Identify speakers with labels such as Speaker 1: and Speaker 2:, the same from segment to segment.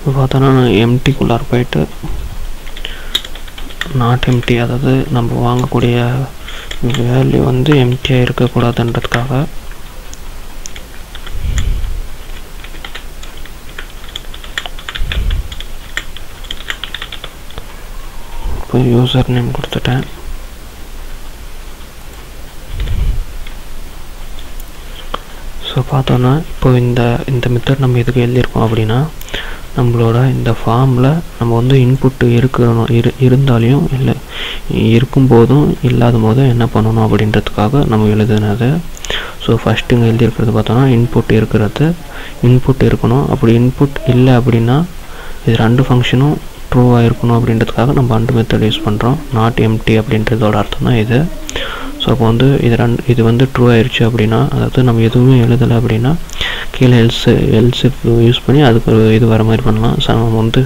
Speaker 1: இப்போ பார்த்தோன்னா நான் எம்டிக்குள்ளார போயிட்டு நாட் எம்டி, அதாவது நம்ம வாங்கக்கூடிய வேல்யூ வந்து எம்டியாக இருக்கக்கூடாதுன்றதுக்காக இப்போ யூசர் நேம் கொடுத்துட்டேன். ஸோ பார்த்தோன்னா இப்போ இந்த மெத்தட் நம்ம எதுக்கு எழுதியிருக்கோம் அப்படின்னா, நம்மளோட இந்த ஃபார்மில் நம்ம வந்து இன்புட்டு இருந்தாலையும் இல்லை இருக்கும்போதும் இல்லாத போதும் என்ன பண்ணணும் அப்படின்றதுக்காக நம்ம எழுதுனது. ஸோ ஃபஸ்ட்டு இங்கே எழுதியிருக்கிறது பார்த்தோன்னா இன்புட் இருக்கணும். அப்படி இன்புட் இல்லை அப்படின்னா இது ரெண்டு ஃபங்க்ஷனும் ட்ரூவாக இருக்கணும் அப்படின்றதுக்காக நம்ம அண்டு மெத்தட் யூஸ் பண்ணுறோம். நாட் எம்டி அப்படின்றதோட அர்த்தம் தான் இது. ஸோ அப்போ வந்து இது வந்து ட்ரூ ஆயிடுச்சு அப்படின்னா, அதாவது நம்ம எதுவுமே எழுதலை அப்படின்னா கீழே எல்ஸ் யூஸ் பண்ணி அதுக்கு இது வர மாதிரி பண்ணலாம். ஸோ நம்ம வந்து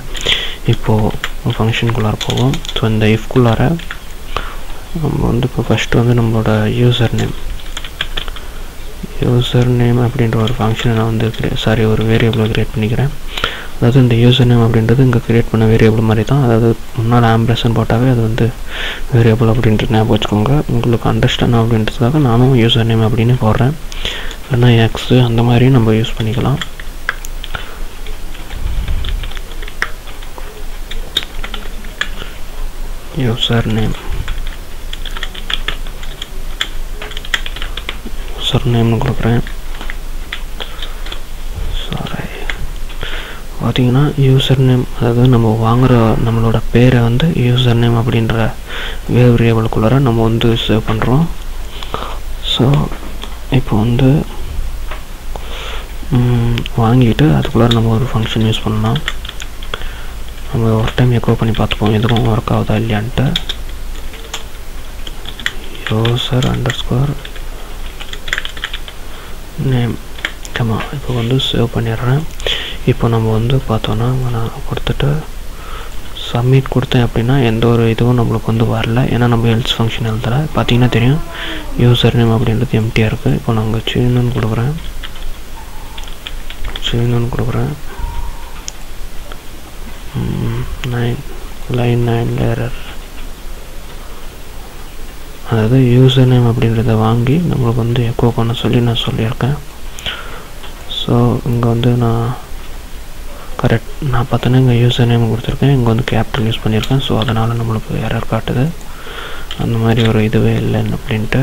Speaker 1: இப்போது ஃபங்க்ஷனுக்குள்ளார போவோம். ஸோ இந்த இஃப்குள்ளார நம்ம வந்து இப்போ ஃபஸ்ட்டு வந்து நம்மளோட யூசர் நேம் அப்படின்ற ஒரு ஃபங்க்ஷனை நான் வந்து ஒரு வேரியபிளை க்ரியேட் பண்ணிக்கிறேன். அதாவது இந்த யூசர் நேம் அப்படின்றது இங்கே க்ரியேட் பண்ண வேரியபிள் மாதிரி தான். அதாவது முன்னால் ஆம்பிரசன் போட்டாவே அது வந்து வேரியபிள் அப்படின்ட்டு ஞாபகம் வச்சுக்கோங்க. உங்களுக்கு அண்டர்ஸ்டாண்ட் அப்படின்றதுக்காக நானும் யூசர் நேம் அப்படின்னு போடுறேன். இல்லைன்னா எக்ஸு அந்த மாதிரியும் நம்ம யூஸ் பண்ணிக்கலாம். யூசர் நேம்னு கொடுக்குறேன். பார்த்தீங்கன்னா யூசர் நேம், அதாவது நம்ம வாங்குகிற நம்மளோட பேரை வந்து யூசர் நேம் அப்படின்ற வேரியபிளுக்குள்ளார நம்ம வந்து சேவ் பண்ணுறோம். ஸோ இப்போ வந்து வாங்கிட்டு அதுக்குள்ளார நம்ம ஒரு ஃபங்க்ஷன் யூஸ் பண்ணலாம். நம்ம ஒரு டைம் எக்கோ பண்ணி பார்த்துப்போம் எதுவும் ஒர்க் ஆகுதா இல்லையான்ட்டு. யூசர் அண்டர்ஸ்கோர் நேம் இப்போ வந்து சேவ் பண்ணிடுறேன். இப்போ நம்ம வந்து பார்த்தோன்னா நான் கொடுத்துட்டு சப்மிட் கொடுத்தேன் அப்படின்னா எந்த ஒரு இதுவும் நம்மளுக்கு வந்து வரல. ஏன்னா நம்ம எல்ஸ் ஃபங்க்ஷன் எழுதலை. பார்த்தீங்கன்னா தெரியும் யூசர் நேம் அப்படின்றது எம்டியாக இருக்குது. இப்போ நாங்கள் சீனுன்னு கொடுக்குறேன். Line 9 error. அதாவது யூசர் நேம் அப்படின்றத வாங்கி நம்மளுக்கு வந்து எக்கோ பண்ண சொல்லி நான் சொல்லியிருக்கேன். ஸோ இங்கே வந்து நான் பார்த்தோன்னா இங்கே யூசர் நேம் கொடுத்துருக்கேன். இங்கே வந்து கேப்டன் யூஸ் பண்ணியிருக்கேன். ஸோ அதனால் நம்மளுக்கு எரர் காட்டுது. அந்த மாதிரி ஒரு இதுவே இல்லைன்னு அப்படின்ட்டு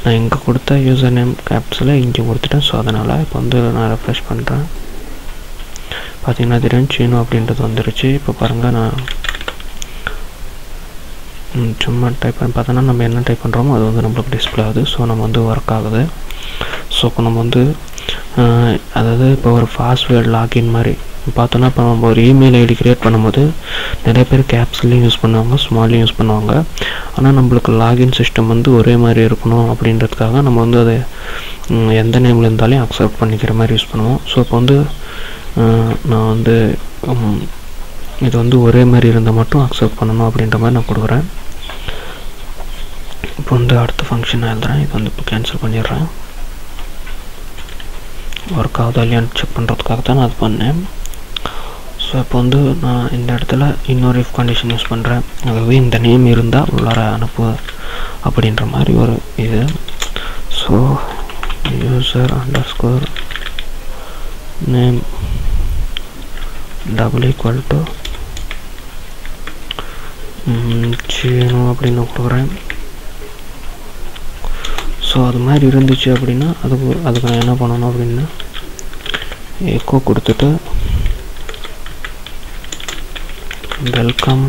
Speaker 1: நான் இங்கே கொடுத்த யூசர் நேம் கேப்ஸில் இங்கே கொடுத்துட்டேன். ஸோ அதனால் இப்போ வந்து நான் ரெஃப்ரெஷ் பண்ணுறேன். பார்த்தீங்கன்னா தெரியும் சீனு அப்படின்றது வந்துருச்சு. இப்போ பாருங்கள், நான் சும்மா டைப் பண்ணி பார்த்தோன்னா நம்ம என்ன டைப் பண்ணுறோமோ அது வந்து நம்மளுக்கு டிஸ்பிளே ஆகுது. ஸோ நம்ம வந்து ஒர்க் ஆகுது. ஸோ இப்போ நம்ம வந்து அதாவது இப்போ ஒரு பாஸ்வேர்டு லாகின் மாதிரி பார்த்தோன்னா, இப்போ நம்ம ஒரு இமெயில் ஐடி க்ரியேட் பண்ணும்போது நிறைய பேர் கேப்ஸ்லையும் யூஸ் பண்ணுவாங்க, ஸ்மால்லையும் யூஸ் பண்ணுவாங்க. ஆனால் நம்மளுக்கு லாகின் சிஸ்டம் வந்து ஒரே மாதிரி இருக்கணும் அப்படின்றதுக்காக நம்ம வந்து அதை எந்த நேமில் இருந்தாலும் அக்செப்ட் பண்ணிக்கிற மாதிரி யூஸ் பண்ணுவோம். ஸோ இப்போ வந்து நான் வந்து இது வந்து ஒரே மாதிரி இருந்தால் மட்டும் அக்செப்ட் பண்ணணும் அப்படின்ற மாதிரி நான் கொடுக்குறேன். இப்போ வந்து அடுத்த ஃபங்க்ஷன் எழுதுறேன். இது வந்து இப்போ கேன்சல் பண்ணிடுறேன். ஒர்க் ஆகுதா இல்லையான்னு செக் பண்ணுறதுக்காக தான் நான் அது பண்ணேன். ஸோ இப்போ வந்து நான் இந்த இடத்துல இன்னொரு இஃப் கண்டிஷன் யூஸ் பண்ணுறேன். அதாவது இந்த நேம் இருந்தால் உள்ளார அனுப்பு அப்படின்ற மாதிரி ஒரு இது. So user underscore name == Seenu அப்படின்னு கொடுக்குறேன். ஸோ அது மாதிரி இருந்துச்சு அப்படின்னா அதுக்கு நான் என்ன பண்ணணும் அப்படின்னா எக்கோ கொடுத்துட்டு வெல்கம்